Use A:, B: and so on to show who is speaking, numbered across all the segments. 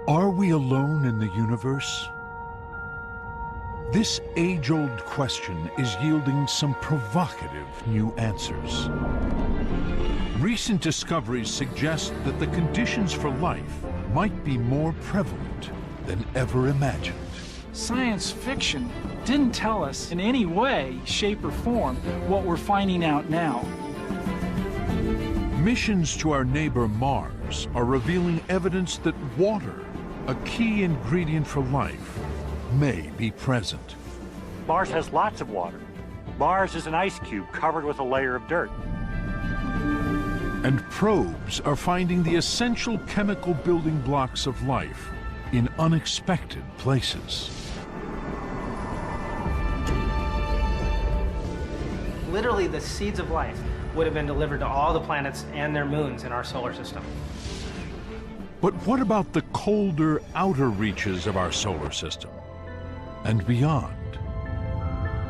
A: Are we alone in the universe? This age-old question is yielding some provocative new answers. Recent discoveries suggest that the conditions for life might be more prevalent than ever imagined.
B: Science fiction didn't tell us in any way, shape, or form what we're finding out now.
A: Missions to our neighbor Mars are revealing evidence that water, a key ingredient for life, may be present.
C: Mars has lots of water. Mars is an ice cube covered with a layer of dirt.
A: And probes are finding the essential chemical building blocks of life in unexpected places.
D: Literally, the seeds of life would have been delivered to all the planets and their moons in our solar system.
A: But what about the colder outer reaches of our solar system and beyond?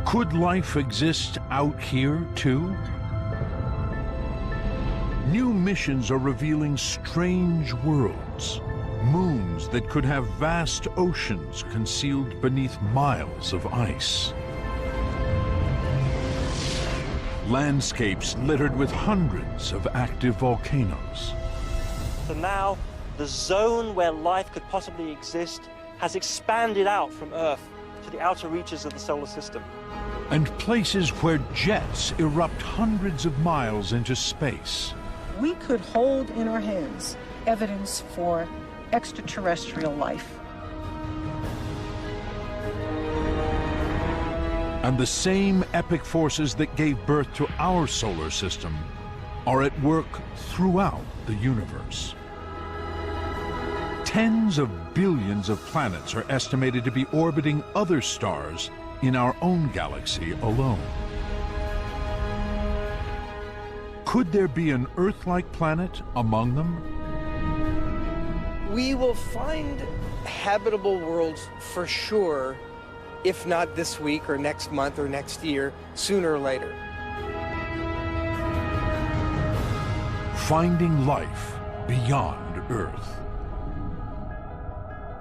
A: Could life exist out here too? New missions are revealing strange worlds, moons that could have vast oceans concealed beneath miles of ice. Landscapes littered with hundreds of active volcanoes.
E: So now, the zone where life could possibly exist has expanded out from Earth to the outer reaches of the solar system.
A: And places where jets erupt hundreds of miles into space.
F: We could hold in our hands evidence for extraterrestrial life.
A: And the same epic forces that gave birth to our solar system are at work throughout the universe. Tens of billions of planets are estimated to be orbiting other stars in our own galaxy alone. Could there be an Earth-like planet among them?
G: We will find habitable worlds for sure, if not this week or next month or next year, sooner or later.
A: Finding life beyond Earth.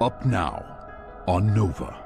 A: Up now on Nova.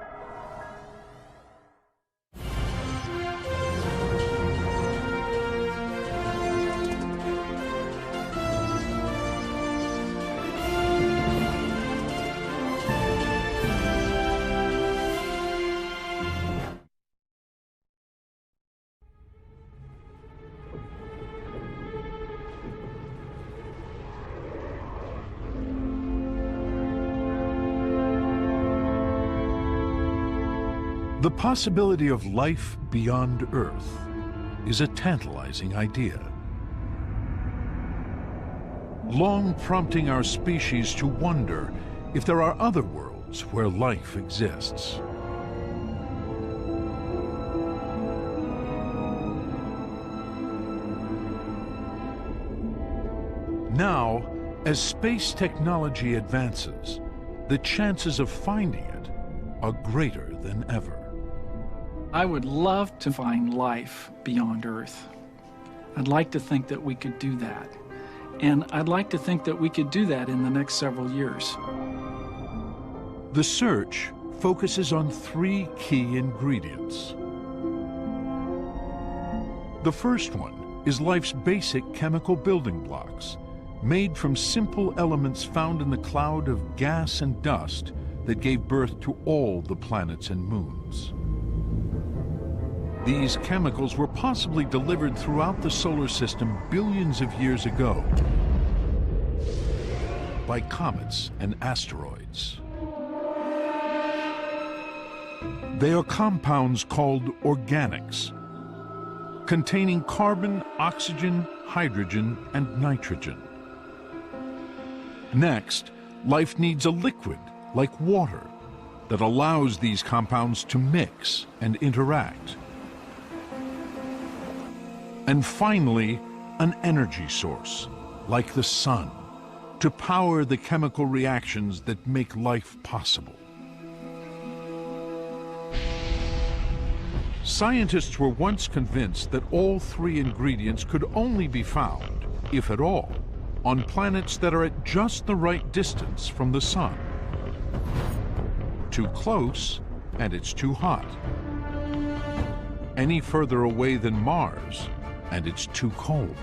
A: The possibility of life beyond Earth is a tantalizing idea, long prompting our species to wonder if there are other worlds where life exists. Now, as space technology advances, the chances of finding it are greater than ever.
B: I would love to find life beyond Earth. I'd like to think that we could do that. And I'd like to think that we could do that in the next several years.
A: The search focuses on three key ingredients. The first one is life's basic chemical building blocks, made from simple elements found in the cloud of gas and dust that gave birth to all the planets and moons. These chemicals were possibly delivered throughout the solar system billions of years ago by comets and asteroids. They are compounds called organics, containing carbon, oxygen, hydrogen, and nitrogen. Next, life needs a liquid, like water, that allows these compounds to mix and interact. And finally, an energy source, like the sun, to power the chemical reactions that make life possible. Scientists were once convinced that all three ingredients could only be found, if at all, on planets that are at just the right distance from the sun. Too close, and it's too hot. Any further away than Mars, and it's too cold.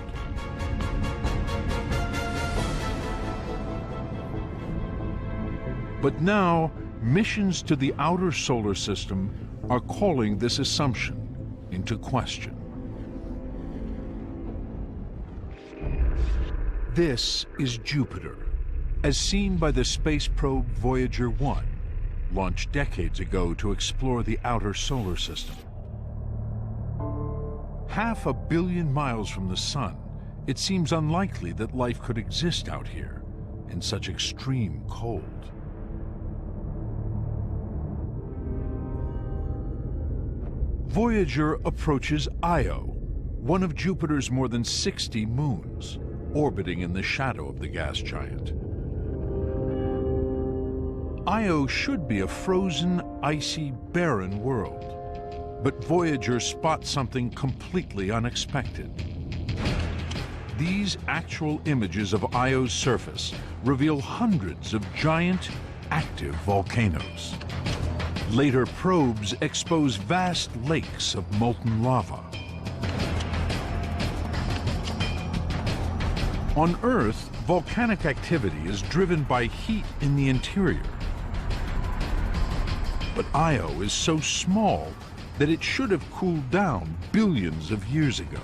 A: But now, missions to the outer solar system are calling this assumption into question. This is Jupiter, as seen by the space probe Voyager 1, launched decades ago to explore the outer solar system. 500 million miles from the Sun, it seems unlikely that life could exist out here in such extreme cold. Voyager approaches Io, one of Jupiter's more than 60 moons, orbiting in the shadow of the gas giant. Io should be a frozen, icy, barren world, but Voyager spots something completely unexpected. These actual images of Io's surface reveal hundreds of giant, active volcanoes. Later probes expose vast lakes of molten lava. On Earth, volcanic activity is driven by heat in the interior. But Io is so small that it should have cooled down billions of years ago.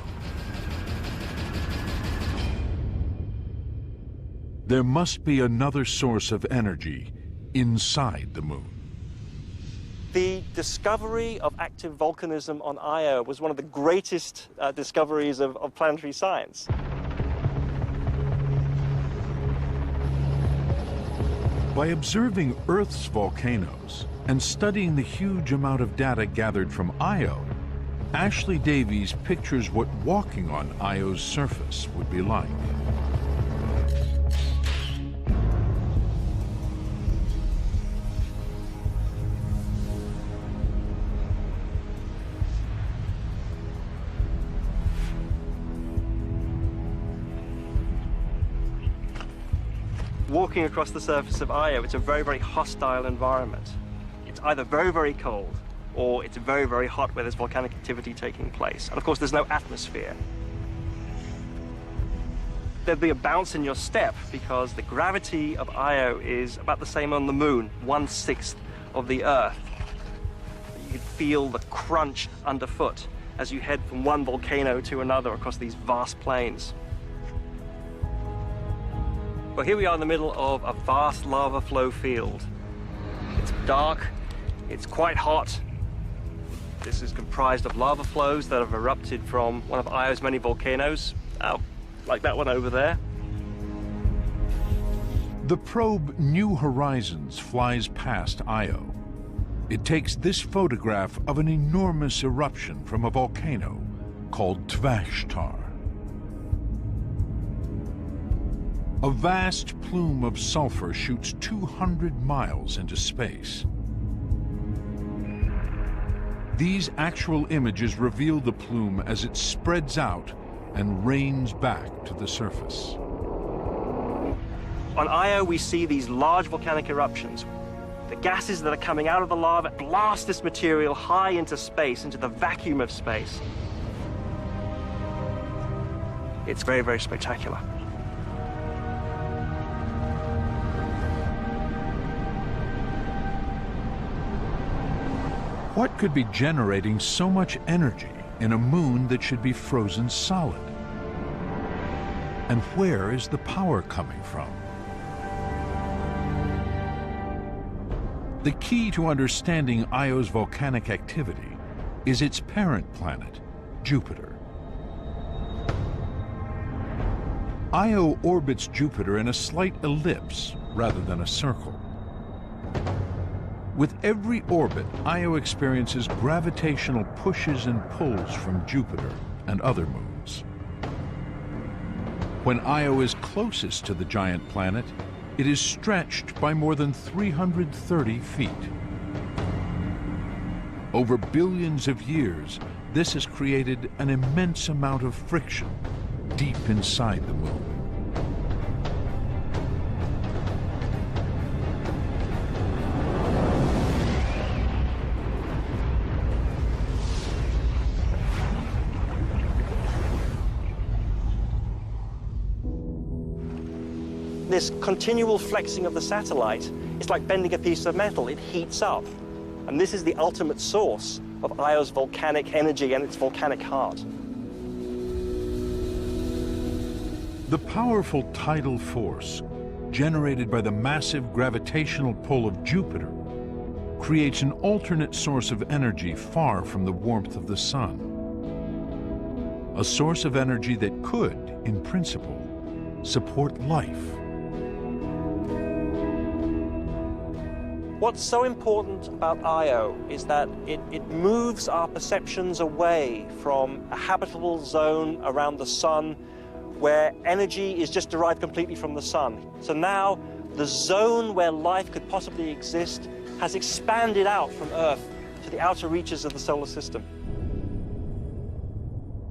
A: There must be another source of energy inside the moon.
E: The discovery of active volcanism on Io was one of the greatest discoveries of planetary science.
A: By observing Earth's volcanoes and studying the huge amount of data gathered from Io, Ashley Davies pictures what walking on Io's surface would be like.
E: Walking across the surface of Io, it's a very, very hostile environment. It's either very, very cold, or it's very, very hot where there's volcanic activity taking place. And of course, there's no atmosphere. There'd be a bounce in your step because the gravity of Io is about the same on the moon, 1/6 of the Earth. You could feel the crunch underfoot as you head from one volcano to another across these vast plains. Well, here we are in the middle of a vast lava flow field. It's dark, it's quite hot. This is comprised of lava flows that have erupted from one of Io's many volcanoes, like that one over there.
A: The probe New Horizons flies past Io. It takes this photograph of an enormous eruption from a volcano called Tvashtar. A vast plume of sulfur shoots 200 miles into space. These actual images reveal the plume as it spreads out and rains back to the surface.
E: On Io, we see these large volcanic eruptions. The gases that are coming out of the lava blast this material high into space, into the vacuum of space. It's very, very spectacular.
A: What could be generating so much energy in a moon that should be frozen solid? And where is the power coming from? The key to understanding Io's volcanic activity is its parent planet, Jupiter. Io orbits Jupiter in a slight ellipse rather than a circle. With every orbit, Io experiences gravitational pushes and pulls from Jupiter and other moons. When Io is closest to the giant planet, it is stretched by more than 330 feet. Over billions of years, this has created an immense amount of friction deep inside the moon.
E: this continual flexing of the satellite, it's like bending a piece of metal. It heats up. And this is the ultimate source of Io's volcanic energy and its volcanic heart.
A: The powerful tidal force generated by the massive gravitational pull of Jupiter creates an alternate source of energy far from the warmth of the sun. A source of energy that could, in principle, support life.
E: What's so important about Io is that it moves our perceptions away from a habitable zone around the sun where energy is just derived completely from the sun. So now the zone where life could possibly exist has expanded out from Earth to the outer reaches of the solar system.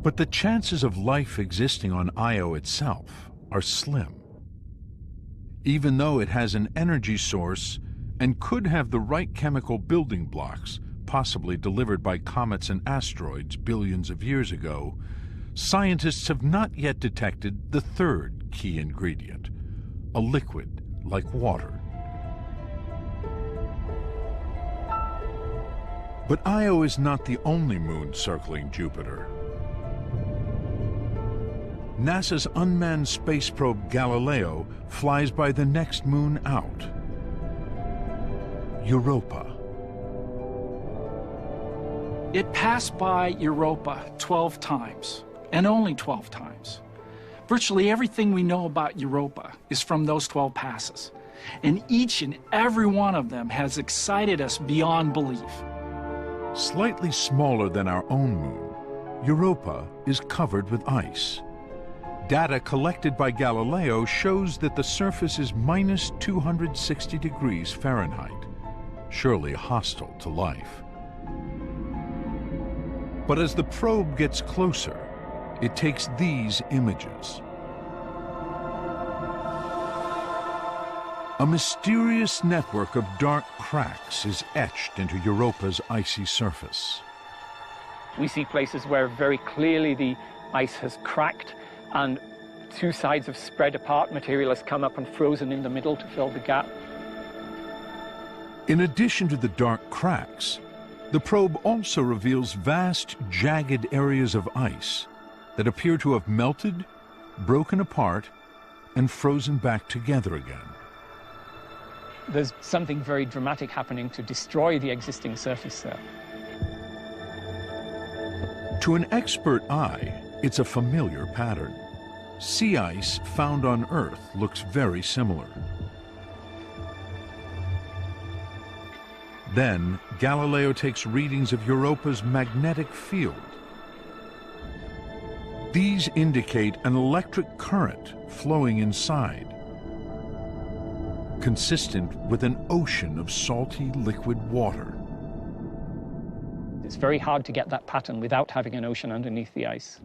A: But the chances of life existing on Io itself are slim. Even though it has an energy source and could have the right chemical building blocks, possibly delivered by comets and asteroids billions of years ago, scientists have not yet detected the third key ingredient, a liquid like water. But Io is not the only moon circling Jupiter. NASA's unmanned space probe Galileo flies by the next moon out, Europa.
B: It passed by Europa 12 times, and only 12 times. Virtually everything we know about Europa is from those 12 passes, and each and every one of them has excited us beyond belief.
A: Slightly smaller than our own moon, Europa is covered with ice. Data collected by Galileo shows that the surface is minus 260 degrees Fahrenheit, surely hostile to life. But as the probe gets closer, it takes these images. A mysterious network of dark cracks is etched into Europa's icy surface.
H: We see places where very clearly the ice has cracked and two sides have spread apart. Material has come up and frozen in the middle to fill the gap.
A: In addition to the dark cracks, the probe also reveals vast, jagged areas of ice that appear to have melted, broken apart, and frozen back together again.
H: There's something very dramatic happening to destroy the existing surface there.
A: To an expert eye, it's a familiar pattern. Sea ice found on Earth looks very similar. Then, Galileo takes readings of Europa's magnetic field. These indicate an electric current flowing inside, consistent with an ocean of salty liquid water.
H: It's very hard to get that pattern without having an ocean underneath the ice.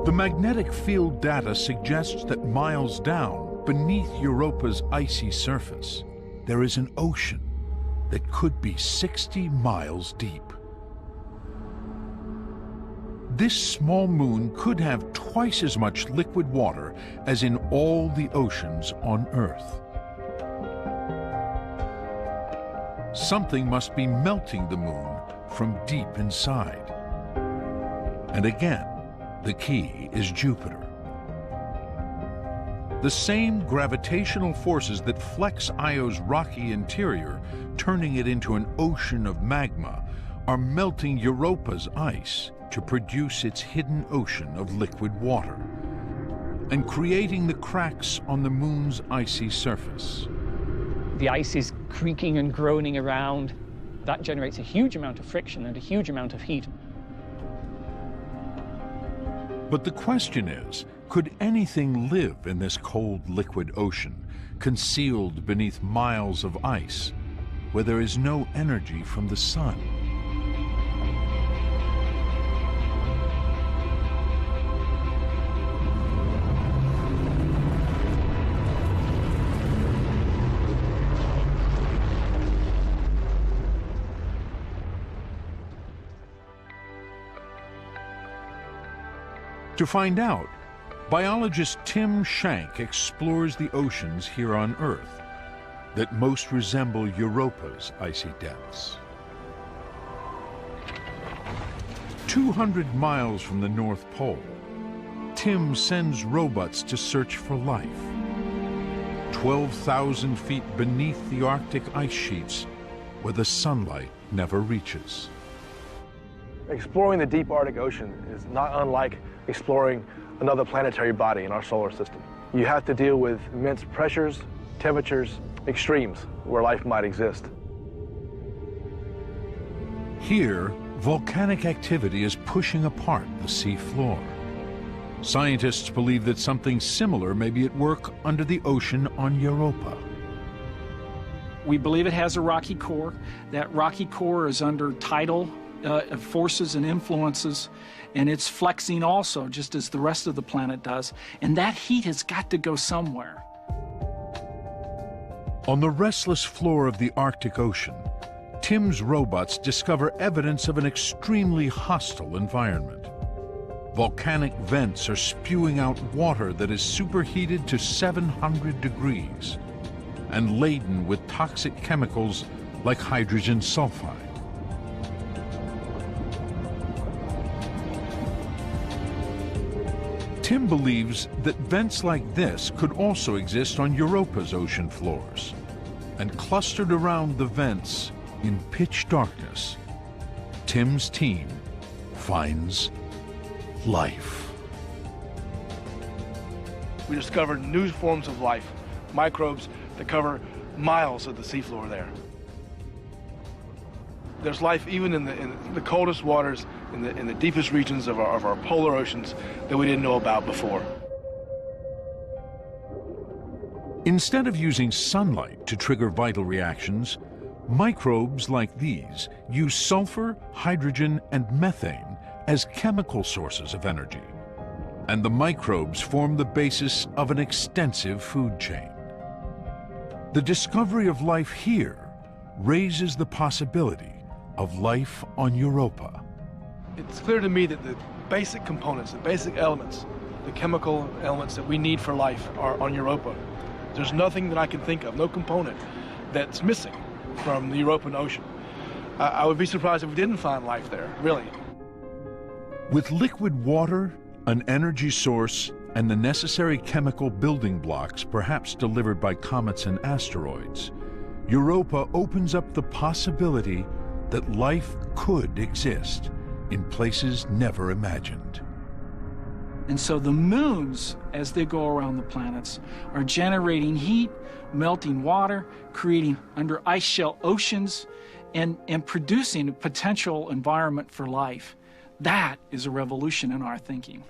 A: The magnetic field data suggests that miles down, beneath Europa's icy surface, there is an ocean that could be 60 miles deep. This small moon could have twice as much liquid water as in all the oceans on Earth. Something must be melting the moon from deep inside. And again, the key is Jupiter. The same gravitational forces that flex Io's rocky interior, turning it into an ocean of magma, are melting Europa's ice to produce its hidden ocean of liquid water and creating the cracks on the moon's icy surface.
H: The ice is creaking and groaning around. That generates a huge amount of friction and a huge amount of heat.
A: But the question is, could anything live in this cold liquid ocean, concealed beneath miles of ice, where there is no energy from the sun? To find out, biologist Tim Shank explores the oceans here on Earth that most resemble Europa's icy depths. 200 miles from the North Pole, Tim sends robots to search for life. 12,000 feet beneath the Arctic ice sheets, where the sunlight never reaches.
I: Exploring the deep Arctic Ocean is not unlike exploring another planetary body in our solar system. You have to deal with immense pressures, temperatures, extremes where life might exist.
A: Here, volcanic activity is pushing apart the sea floor. Scientists believe that something similar may be at work under the ocean on Europa.
B: We believe it has a rocky core. That rocky core is under tidal forces and influences, and it's flexing also, just as the rest of the planet does. And that heat has got to go somewhere.
A: On the restless floor of the Arctic Ocean, Tim's robots discover evidence of an extremely hostile environment. Volcanic vents are spewing out water that is superheated to 700 degrees and laden with toxic chemicals like hydrogen sulfide. Tim believes that vents like this could also exist on Europa's ocean floors, and clustered around the vents in pitch darkness, Tim's team finds life.
I: We discovered new forms of life, microbes that cover miles of the seafloor there. There's life even in the coldest waters, in the deepest regions of our polar oceans that we didn't know about before.
A: Instead of using sunlight to trigger vital reactions, microbes like these use sulfur, hydrogen, and methane as chemical sources of energy. And the microbes form the basis of an extensive food chain. The discovery of life here raises the possibility of life on Europa.
I: It's clear to me that the basic components, the basic elements, the chemical elements that we need for life are on Europa. There's nothing that I can think of, no component that's missing from the European Ocean. I would be surprised if we didn't find life there, really.
A: With liquid water, an energy source, and the necessary chemical building blocks perhaps delivered by comets and asteroids, Europa opens up the possibility that life could exist in places never imagined.
B: And so the moons, as they go around the planets, are generating heat, melting water, creating under ice shell oceans, and producing a potential environment for life. That is a revolution in our thinking.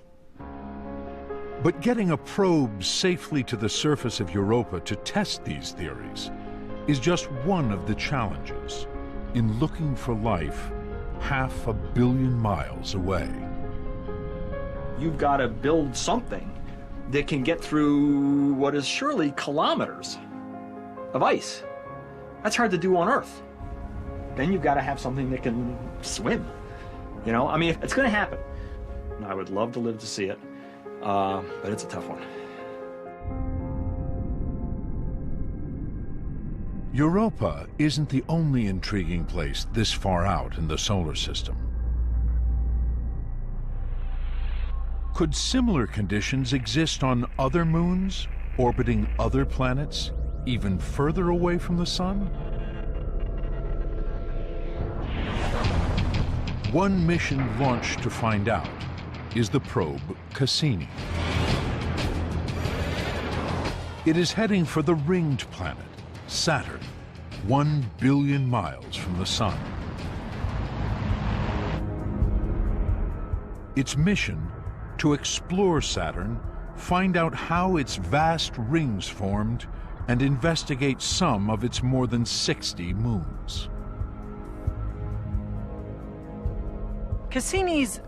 A: But getting a probe safely to the surface of Europa to test these theories is just one of the challenges in looking for life 500 million miles away.
J: You've got to build something that can get through what is surely kilometers of ice. That's hard to do on Earth. Then you've got to have something that can swim. You know, I mean, it's going to happen. And I would love to live to see it, but it's a tough one.
A: Europa isn't the only intriguing place this far out in the solar system. Could similar conditions exist on other moons, orbiting other planets, even further away from the Sun? One mission launched to find out is the probe Cassini. It is heading for the ringed planet, Saturn, 1 billion miles from the Sun. Its mission: to explore Saturn, find out how its vast rings formed, and investigate some of its more than 60 moons.
F: Cassini's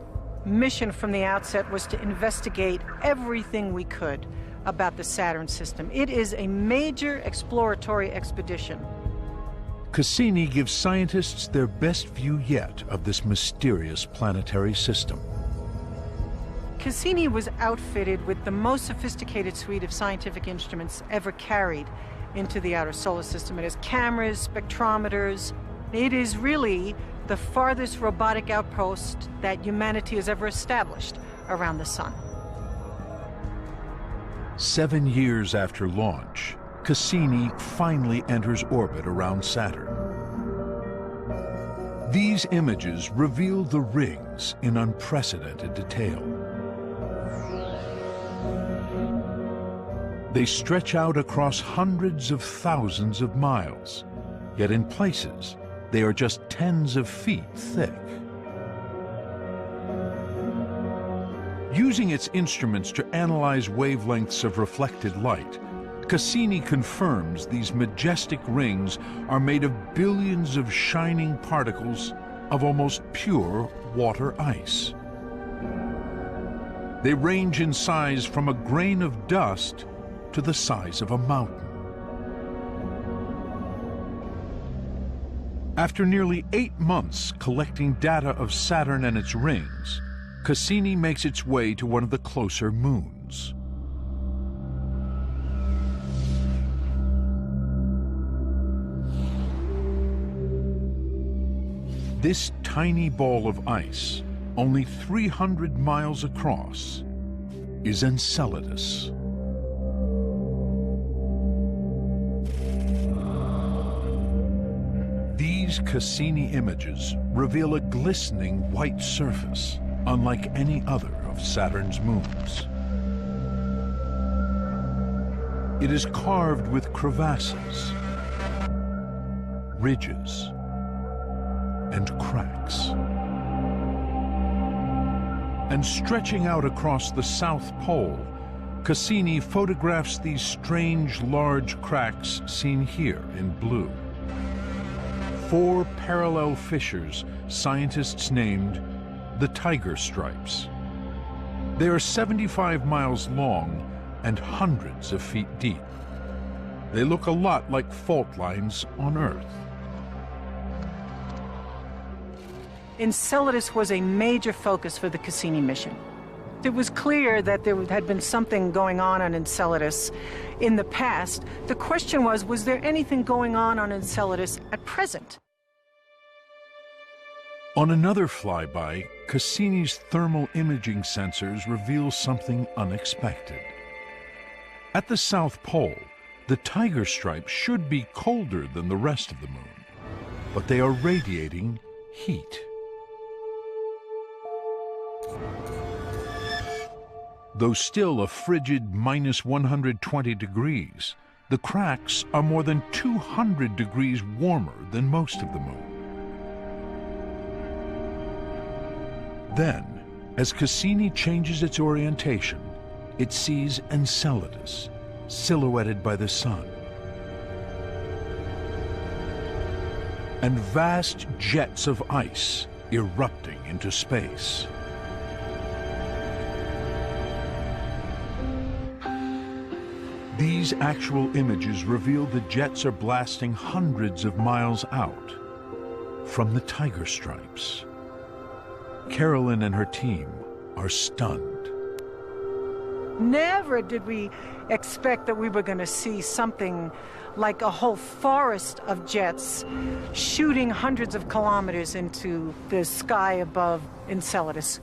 F: mission from the outset was to investigate everything we could about the Saturn system. It is a major exploratory expedition.
A: Cassini gives scientists their best view yet of this mysterious planetary system.
F: Cassini was outfitted with the most sophisticated suite of scientific instruments ever carried into the outer solar system. It has cameras, spectrometers. It is really the farthest robotic outpost that humanity has ever established around the sun.
A: 7 years after launch, Cassini finally enters orbit around Saturn. These images reveal the rings in unprecedented detail. They stretch out across hundreds of thousands of miles, yet in places, they are just tens of feet thick. Using its instruments to analyze wavelengths of reflected light, Cassini confirms these majestic rings are made of billions of shining particles of almost pure water ice. They range in size from a grain of dust to the size of a mountain. After nearly 8 months collecting data of Saturn and its rings, Cassini makes its way to one of the closer moons. This tiny ball of ice, only 300 miles across, is Enceladus. These Cassini images reveal a glistening white surface, unlike any other of Saturn's moons. It is carved with crevasses, ridges, and cracks. And stretching out across the South Pole, Cassini photographs these strange large cracks seen here in blue. 4 parallel fissures scientists named the Tiger Stripes. They are 75 miles long and hundreds of feet deep. They look a lot like fault lines on Earth.
F: Enceladus was a major focus for the Cassini mission. It was clear that there had been something going on Enceladus in the past. The question was there anything going on Enceladus at present?
A: On another flyby, Cassini's thermal imaging sensors reveal something unexpected. At the South Pole, the Tiger Stripes should be colder than the rest of the moon, but they are radiating heat. Though still a frigid minus 120 degrees, the cracks are more than 200 degrees warmer than most of the moon. Then, as Cassini changes its orientation, it sees Enceladus, silhouetted by the sun. And vast jets of ice erupting into space. These actual images reveal the jets are blasting hundreds of miles out from the Tiger Stripes. Carolyn and her team are stunned.
F: Never did we expect that we were going to see something like a whole forest of jets shooting hundreds of kilometers into the sky above Enceladus.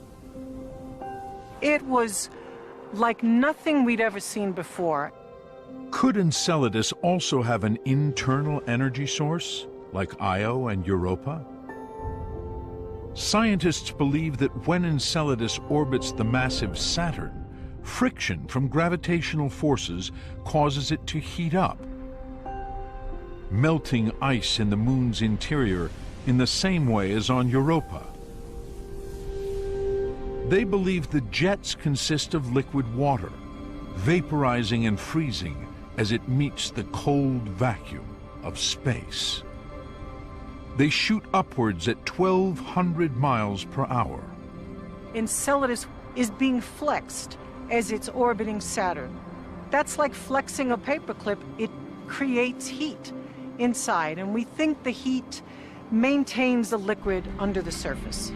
F: It was like nothing we'd ever seen before.
A: Could Enceladus also have an internal energy source, like Io and Europa? Scientists believe that when Enceladus orbits the massive Saturn, friction from gravitational forces causes it to heat up, melting ice in the moon's interior in the same way as on Europa. They believe the jets consist of liquid water, vaporizing and freezing as it meets the cold vacuum of space. They shoot upwards at 1,200 miles per hour.
F: Enceladus is being flexed as it's orbiting Saturn. That's like flexing a paperclip. It creates heat inside, and we think the heat maintains the liquid under the surface.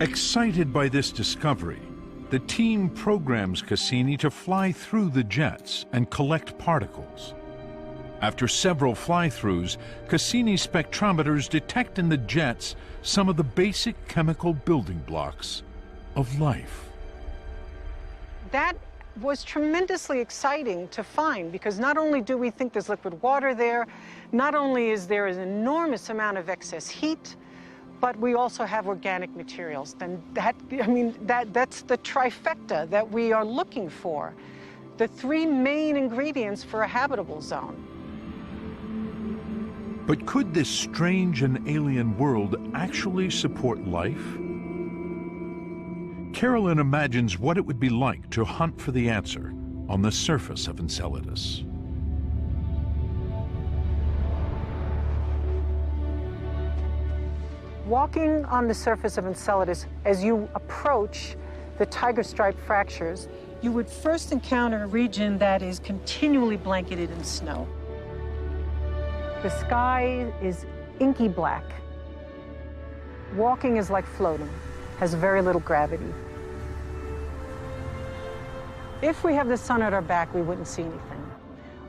A: Excited by this discovery, the team programs Cassini to fly through the jets and collect particles. After several fly-throughs, Cassini's spectrometers detect in the jets some of the basic chemical building blocks of life.
F: That was tremendously exciting to find, because not only do we think there's liquid water there, not only is there an enormous amount of excess heat, but we also have organic materials. And that's the trifecta that we are looking for, the three main ingredients for a habitable zone.
A: But could this strange and alien world actually support life? Carolyn imagines what it would be like to hunt for the answer on the surface of Enceladus.
F: Walking on the surface of Enceladus, as you approach the tiger stripe fractures, you would first encounter a region that is continually blanketed in snow. The sky is inky black. Walking is like floating, has very little gravity. If we have the sun at our back, we wouldn't see anything.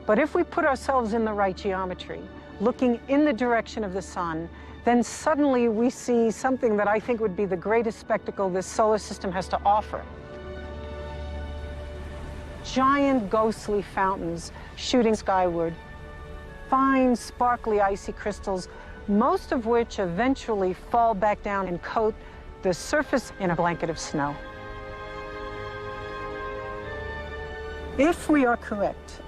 F: But if we put ourselves in the right geometry, looking in the direction of the sun, then suddenly we see something that I think would be the greatest spectacle this solar system has to offer. Giant ghostly fountains shooting skyward, fine, sparkly, icy crystals, most of which eventually fall back down and coat the surface in a blanket of snow. If we are correct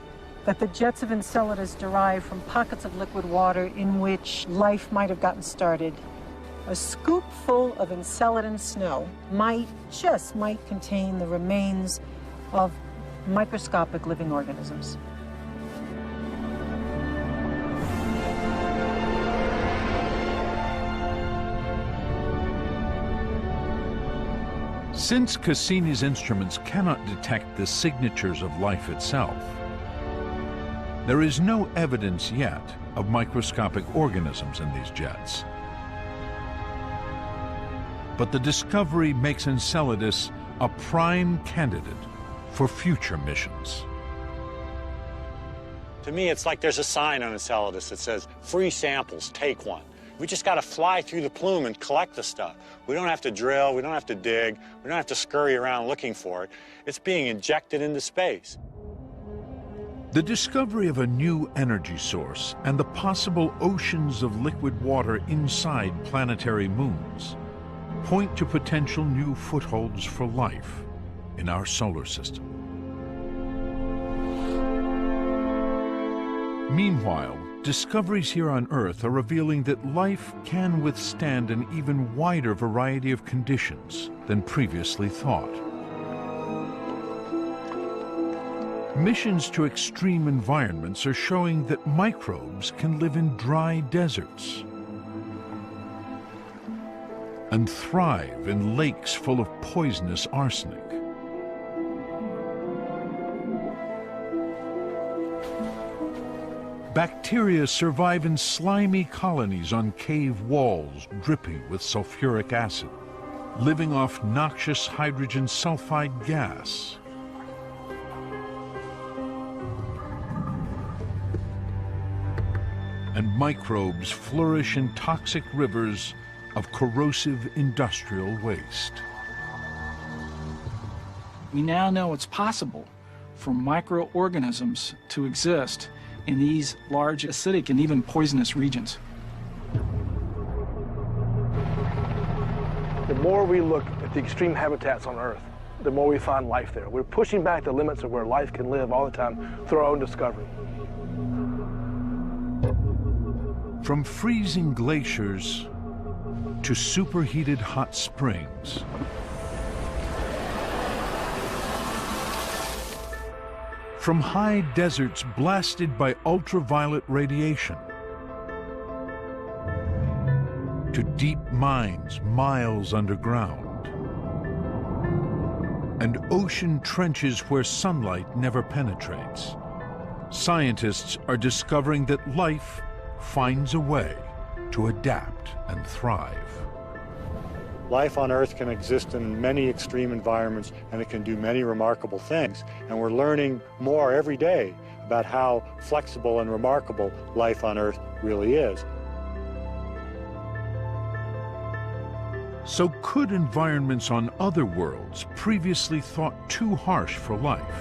F: that the jets of Enceladus derive from pockets of liquid water in which life might have gotten started, a scoop full of Enceladan snow just might contain the remains of microscopic living organisms.
A: Since Cassini's instruments cannot detect the signatures of life itself, there is no evidence yet of microscopic organisms in these jets. But the discovery makes Enceladus a prime candidate for future missions.
K: To me, it's like there's a sign on Enceladus that says, free samples, take one. We just got to fly through the plume and collect the stuff. We don't have to drill, we don't have to dig, we don't have to scurry around looking for it. It's being injected into space.
A: The discovery of a new energy source and the possible oceans of liquid water inside planetary moons point to potential new footholds for life in our solar system. Meanwhile, discoveries here on Earth are revealing that life can withstand an even wider variety of conditions than previously thought. Missions to extreme environments are showing that microbes can live in dry deserts and thrive in lakes full of poisonous arsenic. Bacteria survive in slimy colonies on cave walls dripping with sulfuric acid, living off noxious hydrogen sulfide gas. And microbes flourish in toxic rivers of corrosive industrial waste.
B: We now know it's possible for microorganisms to exist in these large acidic and even poisonous regions.
I: The more we look at the extreme habitats on Earth, the more we find life there. We're pushing back the limits of where life can live all the time through our own discovery.
A: From freezing glaciers to superheated hot springs, from high deserts blasted by ultraviolet radiation to deep mines miles underground and ocean trenches where sunlight never penetrates, scientists are discovering that life finds a way to adapt and thrive.
K: life on Earth can exist in many extreme environments, and it can do many remarkable things. And we're learning more every day about how flexible and remarkable life on Earth really is.
A: So could environments on other worlds previously thought too harsh for life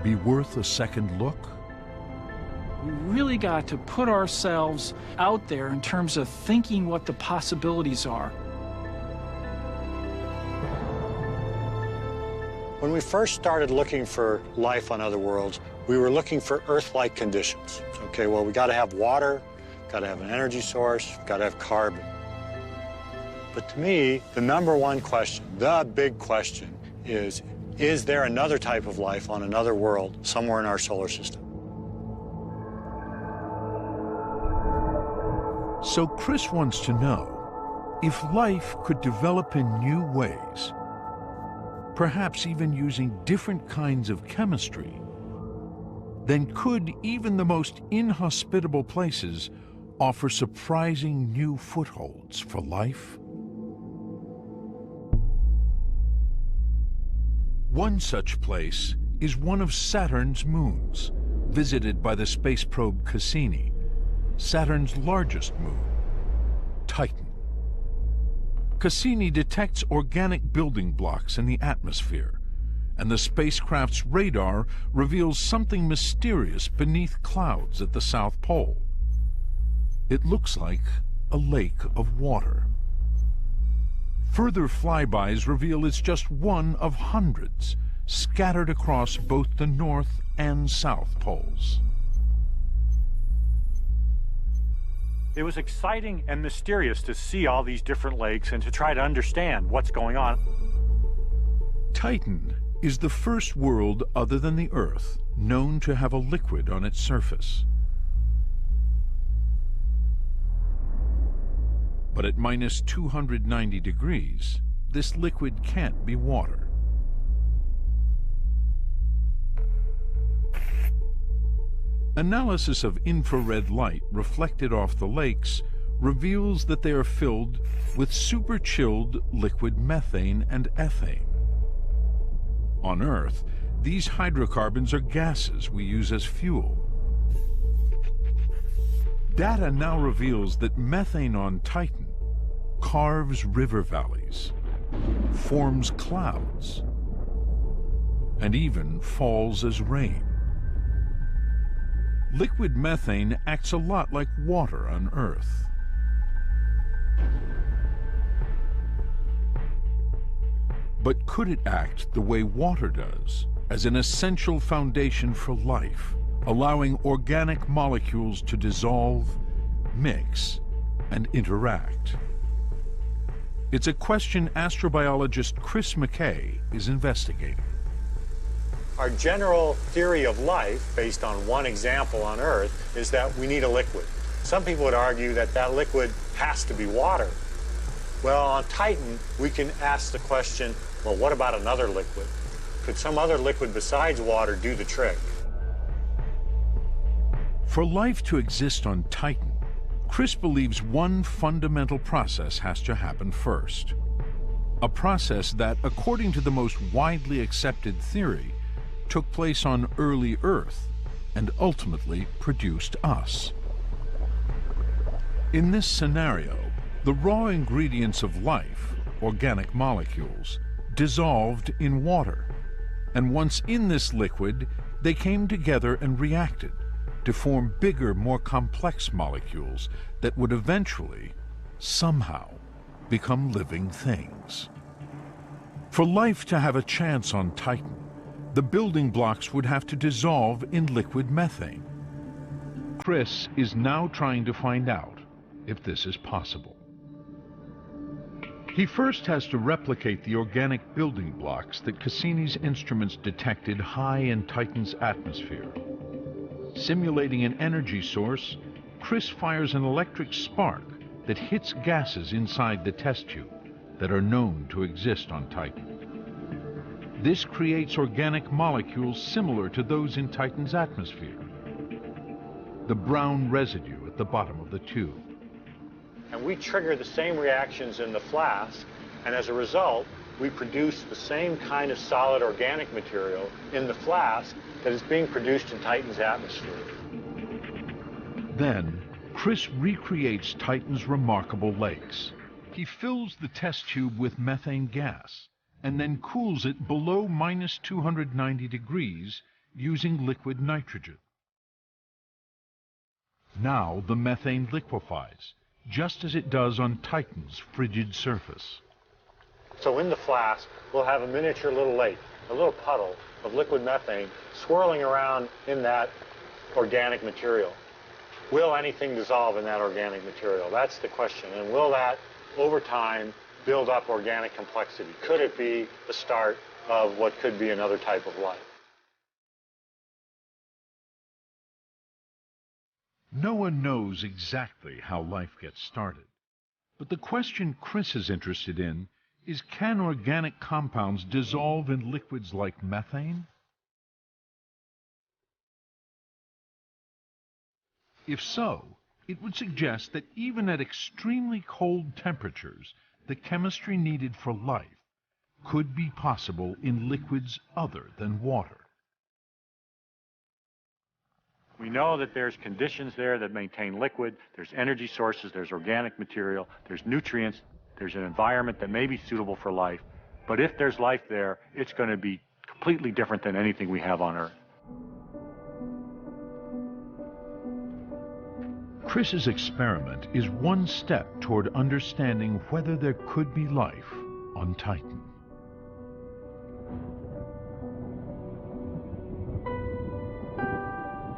A: be worth a second look?
B: We really got to put ourselves out there in terms of thinking what the possibilities are.
K: When we first started looking for life on other worlds, we were looking for Earth-like conditions. Okay, well, we got to have water, got to have an energy source, got to have carbon. But to me, the number one question, the big question is there another type of life on another world somewhere in our solar system?
A: So Chris wants to know if life could develop in new ways, perhaps even using different kinds of chemistry, then could even the most inhospitable places offer surprising new footholds for life? One such place is one of Saturn's moons, visited by the space probe Cassini, Saturn's largest moon, Titan. Cassini detects organic building blocks in the atmosphere, and the spacecraft's radar reveals something mysterious beneath clouds at the South Pole. It looks like a lake of water. Further flybys reveal it's just one of hundreds scattered across both the North and South Poles.
C: It was exciting and mysterious to see all these different lakes and to try to understand what's going on.
A: Titan is the first world other than the Earth known to have a liquid on its surface. But at minus 290 degrees, this liquid can't be water. Analysis of infrared light reflected off the lakes reveals that they are filled with super-chilled liquid methane and ethane. On Earth, these hydrocarbons are gases we use as fuel. Data now reveals that methane on Titan carves river valleys, forms clouds, and even falls as rain. Liquid methane acts a lot like water on Earth. But could it act the way water does, as an essential foundation for life, allowing organic molecules to dissolve, mix, and interact? It's a question astrobiologist Chris McKay is investigating.
K: Our general theory of life, based on one example on Earth, is that we need a liquid. Some people would argue that that liquid has to be water. Well, on Titan, we can ask the question, well, what about another liquid? Could some other liquid besides water do the trick?
A: For life to exist on Titan, Chris believes one fundamental process has to happen first. A process that, according to the most widely accepted theory, took place on early Earth and ultimately produced us. In this scenario, the raw ingredients of life, organic molecules, dissolved in water, and once in this liquid, they came together and reacted to form bigger, more complex molecules that would eventually, somehow, become living things. For life to have a chance on Titan, the building blocks would have to dissolve in liquid methane. Chris is now trying to find out if this is possible. He first has to replicate the organic building blocks that Cassini's instruments detected high in Titan's atmosphere. Simulating an energy source, Chris fires an electric spark that hits gases inside the test tube that are known to exist on Titan. This creates organic molecules similar to those in Titan's atmosphere. The brown residue at the bottom of the tube.
K: And we trigger the same reactions in the flask
C: And as a result, we produce the same kind of solid organic material in the flask that is being produced in Titan's atmosphere.
A: Then, Chris recreates Titan's remarkable lakes. He fills the test tube with methane gas and then cools it below minus 290 degrees using liquid nitrogen. Now the methane liquefies, just as it does on Titan's frigid surface.
C: So in the flask, we'll have a miniature little lake, a little puddle of liquid methane swirling around in that organic material. Will anything dissolve in that organic material? That's the question. And will that, over time, build up organic complexity? Could it be the start of what could be another type of life?
A: No one knows exactly how life gets started. But the question Chris is interested in is, can organic compounds dissolve in liquids like methane? If so, it would suggest that even at extremely cold temperatures, the chemistry needed for life could be possible in liquids other than water.
C: We know that there's conditions there that maintain liquid, there's energy sources, there's organic material, there's nutrients, there's an environment that may be suitable for life. But if there's life there, it's going to be completely different than anything we have on Earth.
A: Chris's experiment is one step toward understanding whether there could be life on Titan.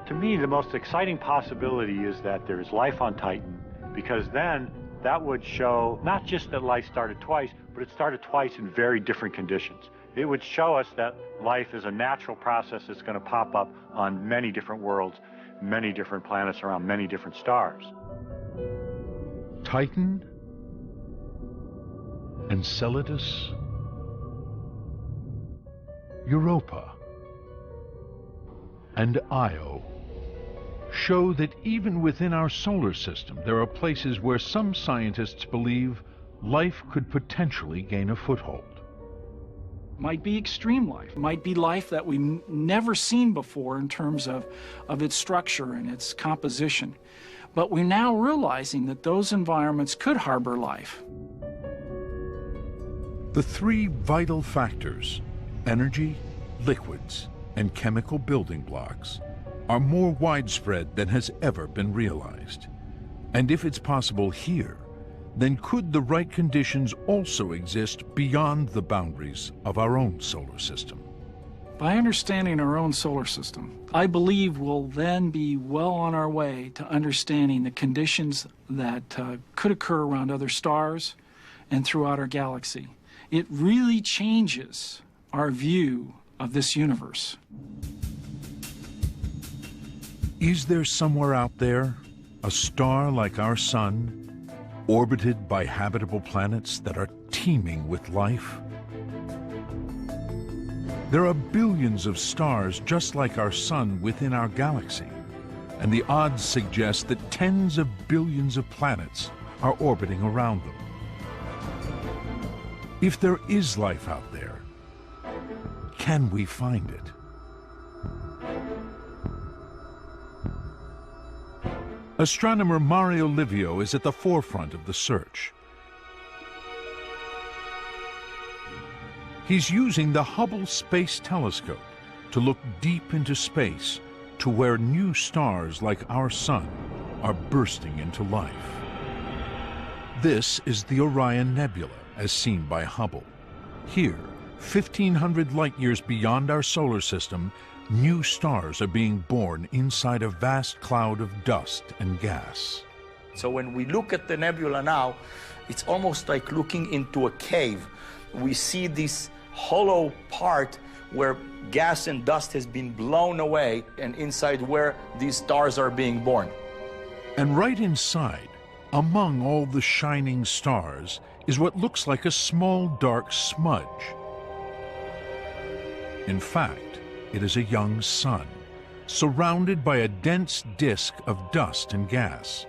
C: To me, the most exciting possibility is that there is life on Titan, because then that would show not just that life started twice, but it started twice in very different conditions. It would show us that life is a natural process that's going to pop up on many different worlds, many different planets around many different stars.
A: Titan, Enceladus, Europa, and Io show that even within our solar system there are places where some scientists believe life could potentially gain a foothold.
B: Might be extreme life, might be life that we've never seen before in terms of its structure and its composition. But we're now realizing that those environments could harbor life.
A: The three vital factors, energy, liquids, and chemical building blocks, are more widespread than has ever been realized. And if it's possible here, then could the right conditions also exist beyond the boundaries of our own solar system?
B: By understanding our own solar system, I believe we'll then be well on our way to understanding the conditions that could occur around other stars and throughout our galaxy. It really changes our view of this universe.
A: Is there somewhere out there a star like our sun, orbited by habitable planets that are teeming with life? There are billions of stars just like our sun within our galaxy, and the odds suggest that tens of billions of planets are orbiting around them. If there is life out there, can we find it? Astronomer Mario Livio is at the forefront of the search. He's using the Hubble Space Telescope to look deep into space to where new stars like our sun are bursting into life. This is the Orion Nebula, as seen by Hubble. Here, 1,500 light-years beyond our solar system, new stars are being born inside a vast cloud of dust and gas.
L: So when we look at the nebula now, it's almost like looking into a cave. We see this hollow part where gas and dust has been blown away, and inside where these stars are being born.
A: And right inside, among all the shining stars, is what looks like a small dark smudge. In fact, it is a young sun, surrounded by a dense disk of dust and gas,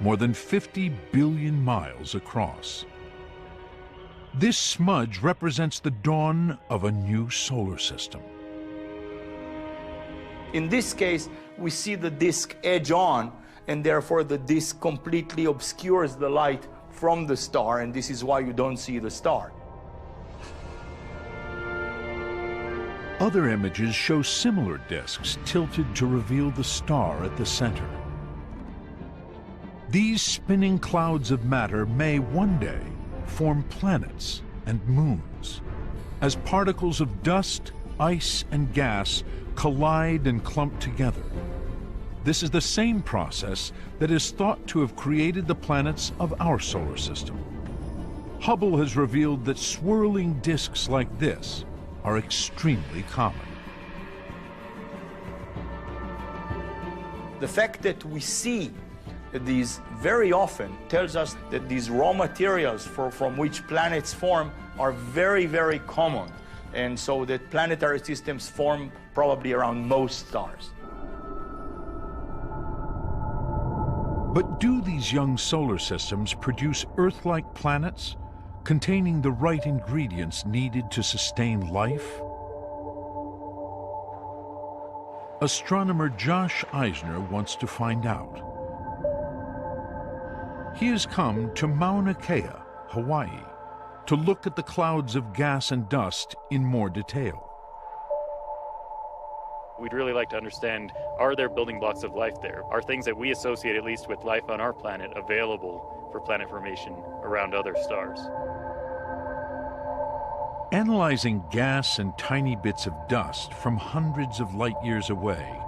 A: more than 50 billion miles across. This smudge represents the dawn of a new solar system.
L: In this case, we see the disk edge on, and therefore the disk completely obscures the light from the star, and this is why you don't see the star.
A: Other images show similar disks tilted to reveal the star at the center. These spinning clouds of matter may one day form planets and moons as particles of dust, ice, and gas collide and clump together. This is the same process that is thought to have created the planets of our solar system. Hubble has revealed that swirling disks like this are extremely common.
L: The fact that we see these very often tells us that these raw materials from which planets form are very, very common. And so that planetary systems form probably around most stars.
A: But do these young solar systems produce Earth-like planets containing the right ingredients needed to sustain life? Astronomer Josh Eisner wants to find out. He has come to Mauna Kea, Hawaii, to look at the clouds of gas and dust in more detail.
M: We'd really like to understand, are there building blocks of life there? Are things that we associate at least with life on our planet available for planet formation around other stars?
A: Analyzing gas and tiny bits of dust from hundreds of light years away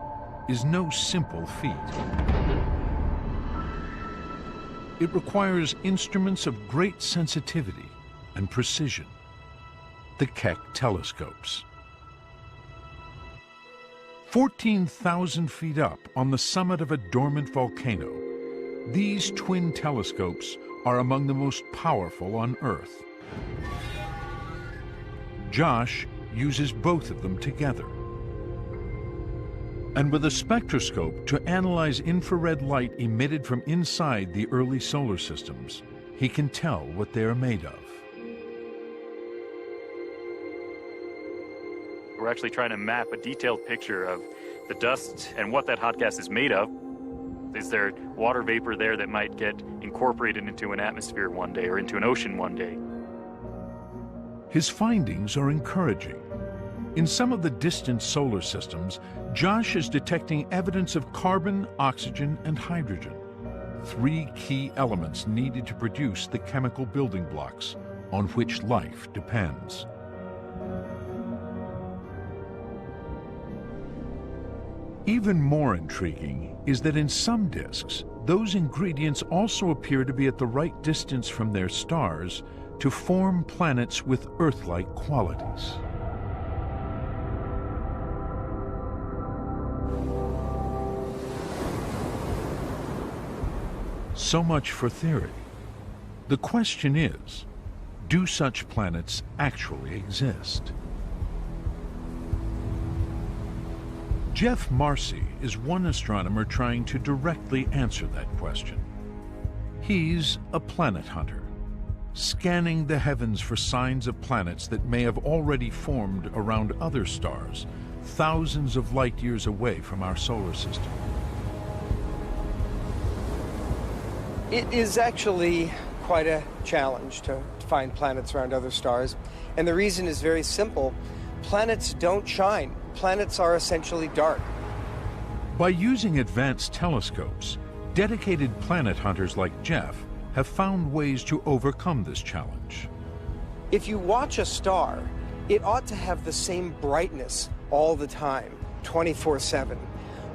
A: is no simple feat. It requires instruments of great sensitivity and precision, the Keck telescopes. 14,000 feet up on the summit of a dormant volcano, these twin telescopes are among the most powerful on Earth. Josh uses both of them together. And with a spectroscope to analyze infrared light emitted from inside the early solar systems, he can tell what they are made of.
M: We're actually trying to map a detailed picture of the dust and what that hot gas is made of. Is there water vapor there that might get incorporated into an atmosphere one day or into an ocean one day?
A: His findings are encouraging. In some of the distant solar systems, Josh is detecting evidence of carbon, oxygen, and hydrogen, three key elements needed to produce the chemical building blocks on which life depends. Even more intriguing is that in some disks, those ingredients also appear to be at the right distance from their stars to form planets with Earth-like qualities. So much for theory. The question is, do such planets actually exist? Jeff Marcy is one astronomer trying to directly answer that question. He's a planet hunter, scanning the heavens for signs of planets that may have already formed around other stars, thousands of light years away from our solar system.
G: It is actually quite a challenge to find planets around other stars, and the reason is very simple. Planets don't shine. Planets are essentially dark.
A: By using advanced telescopes, dedicated planet hunters like Jeff have found ways to overcome this challenge.
G: If you watch a star, it ought to have the same brightness all the time, 24/7.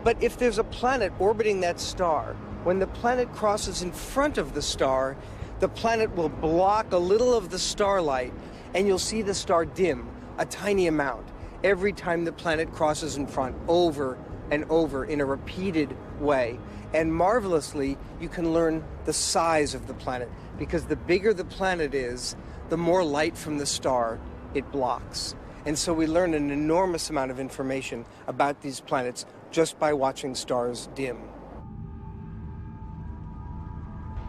G: But if there's a planet orbiting that star, when the planet crosses in front of the star, the planet will block a little of the starlight, and you'll see the star dim a tiny amount every time the planet crosses in front, over and over in a repeated way. And marvelously, you can learn the size of the planet, because the bigger the planet is, the more light from the star it blocks. And so we learn an enormous amount of information about these planets just by watching stars dim.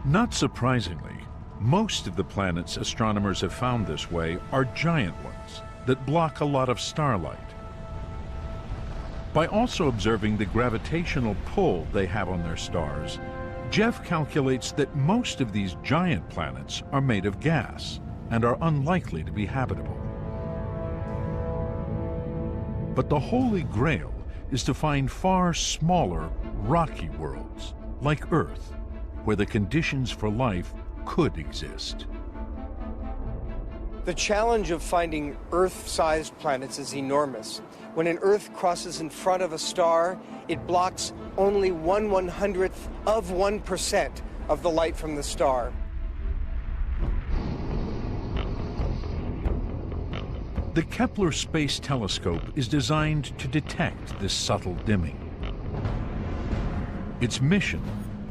A: Not surprisingly, Most of the planets astronomers have found this way are giant ones that block a lot of starlight. By also observing the gravitational pull they have on their stars, Jeff calculates that most of these giant planets are made of gas and are unlikely to be habitable. But the Holy Grail is to find far smaller, rocky worlds, like Earth, where the conditions for life could exist.
G: The challenge of finding Earth-sized planets is enormous. When an Earth crosses in front of a star, it blocks only 1/100th of 1% of the light from the star.
A: The Kepler Space Telescope is designed to detect this subtle dimming. Its mission: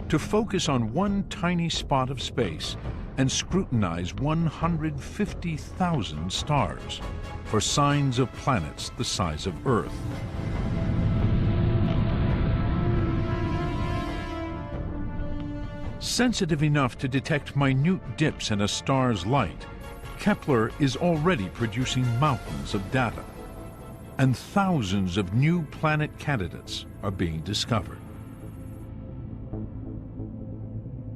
A: to focus on one tiny spot of space and scrutinize 150,000 stars for signs of planets the size of Earth. Sensitive enough to detect minute dips in a star's light, Kepler is already producing mountains of data, and thousands of new planet candidates are being discovered.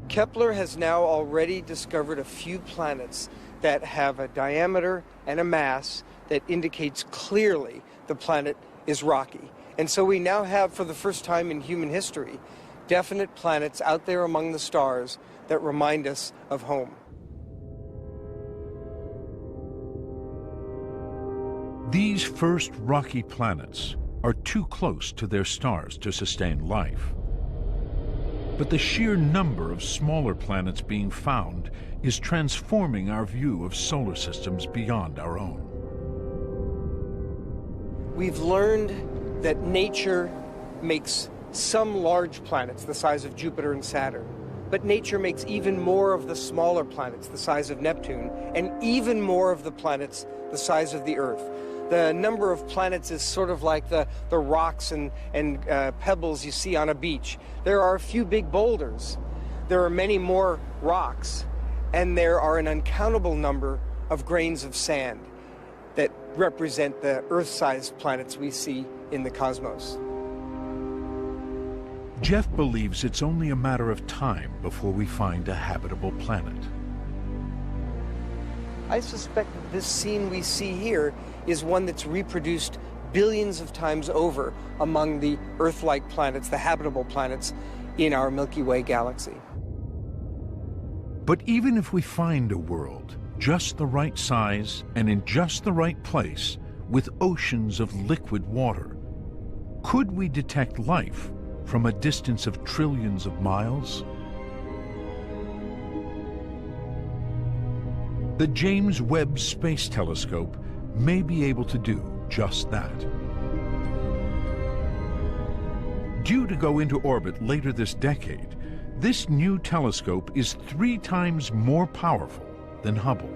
G: Kepler has now already discovered a few planets that have a diameter and a mass that indicates clearly the planet is rocky. And so we now have, for the first time in human history, definite planets out there among the stars that remind us of home.
A: These first rocky planets are too close to their stars to sustain life. But the sheer number of smaller planets being found is transforming our view of solar systems beyond our own.
G: We've learned that nature makes some large planets the size of Jupiter and Saturn, but nature makes even more of the smaller planets the size of Neptune, and even more of the planets the size of the Earth. The number of planets is sort of like the rocks and pebbles you see on a beach. There are a few big boulders. There are many more rocks. And there are an uncountable number of grains of sand that represent the Earth-sized planets we see in the cosmos.
A: Jeff believes it's only a matter of time before we find a habitable planet.
G: I suspect that this scene we see here is one that's reproduced billions of times over among the Earth-like planets, the habitable planets in our Milky Way galaxy.
A: But even if we find a world just the right size and in just the right place with oceans of liquid water, could we detect life from a distance of trillions of miles? The James Webb Space Telescope may be able to do just that. Due to go into orbit later this decade, this new telescope is 3 times more powerful than Hubble.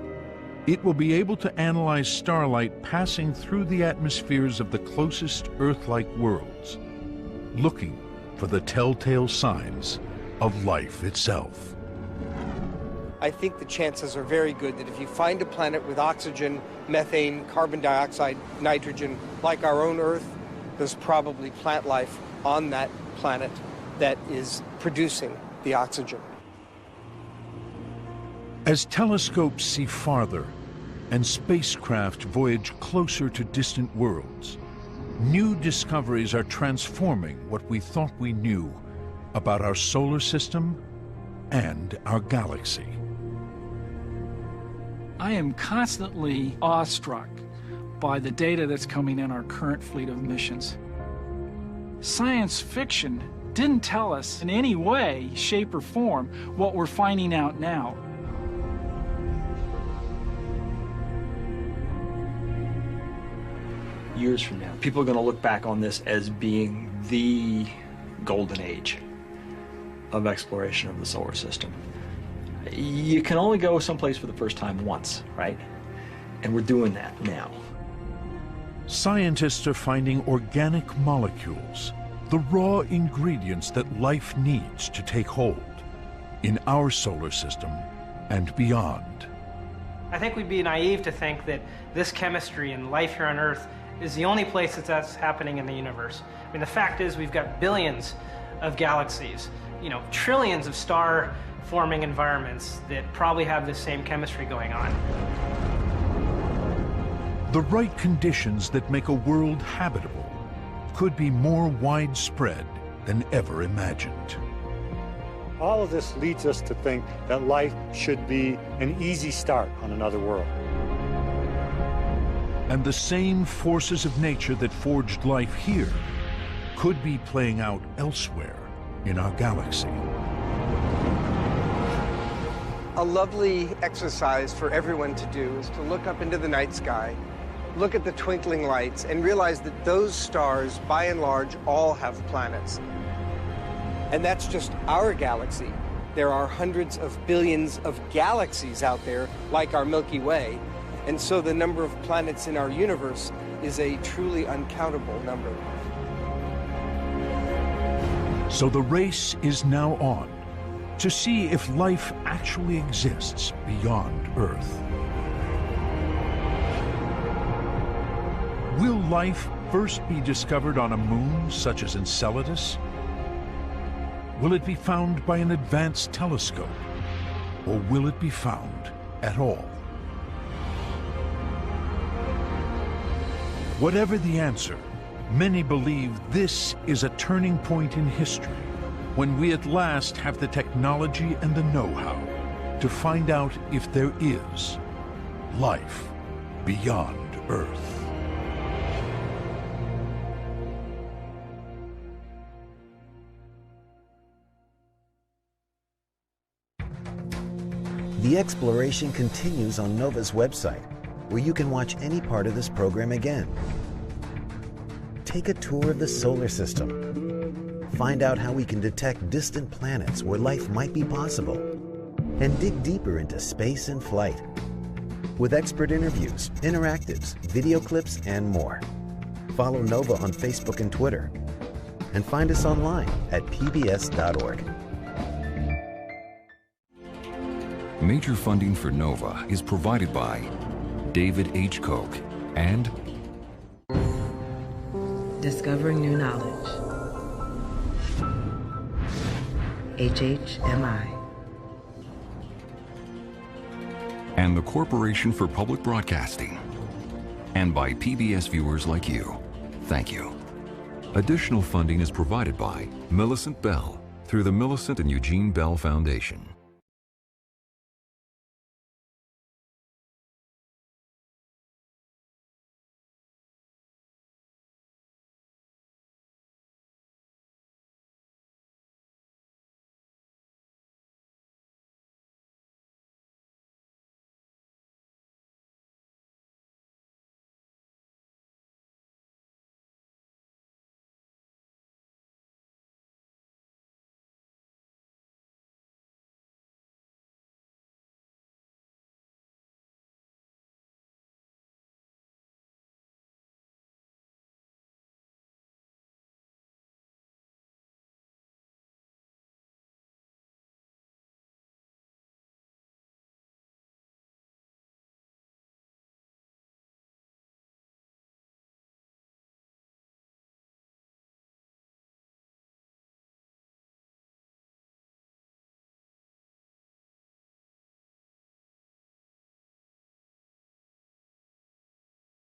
A: It will be able to analyze starlight passing through the atmospheres of the closest Earth-like worlds, looking for the telltale signs of life itself.
G: I think the chances are very good that if you find a planet with oxygen, methane, carbon dioxide, nitrogen, like our own Earth, there's probably plant life on that planet that is producing the oxygen.
A: As telescopes see farther and spacecraft voyage closer to distant worlds, new discoveries are transforming what we thought we knew about our solar system and our galaxy.
B: I am constantly awestruck by the data that's coming in our current fleet of missions. Science fiction didn't tell us in any way, shape, or form what we're finding out now.
J: Years from now, people are going to look back on this as being the golden age of exploration of the solar system. You can only go someplace for the first time once, right? And we're doing that now.
A: Scientists are finding organic molecules, the raw ingredients that life needs to take hold, in our solar system and beyond.
D: I think we'd be naive to think that this chemistry and life here on Earth is the only place that's happening in the universe. I mean, the fact is we've got billions of galaxies, trillions of star-forming environments that probably have the same chemistry going on.
A: The right conditions that make a world habitable could be more widespread than ever imagined.
C: All of this leads us to think that life should be an easy start on another world.
A: And the same forces of nature that forged life here could be playing out elsewhere in our galaxy.
G: A lovely exercise for everyone to do is to look up into the night sky, look at the twinkling lights, and realize that those stars, by and large, all have planets. And that's just our galaxy. There are hundreds of billions of galaxies out there, like our Milky Way, and so the number of planets in our universe is a truly uncountable number.
A: So the race is now on to see if life actually exists beyond Earth. Will life first be discovered on a moon such as Enceladus? Will it be found by an advanced telescope, or will it be found at all? Whatever the answer, many believe this is a turning point in history when we at last have the technology and the know-how to find out if there is life beyond Earth.
N: The exploration continues on NOVA's website, where you can watch any part of this program again. Take a tour of the solar system. Find out how we can detect distant planets where life might be possible. And dig deeper into space and flight. With expert interviews, interactives, video clips, and more. Follow NOVA on Facebook and Twitter. And find us online at pbs.org.
O: Major funding for NOVA is provided by David H. Koch and
P: Discovering New Knowledge, HHMI,
O: and the Corporation for Public Broadcasting, and by PBS viewers like you. Thank you. Additional funding is provided by Millicent Bell through the Millicent and Eugene Bell Foundation.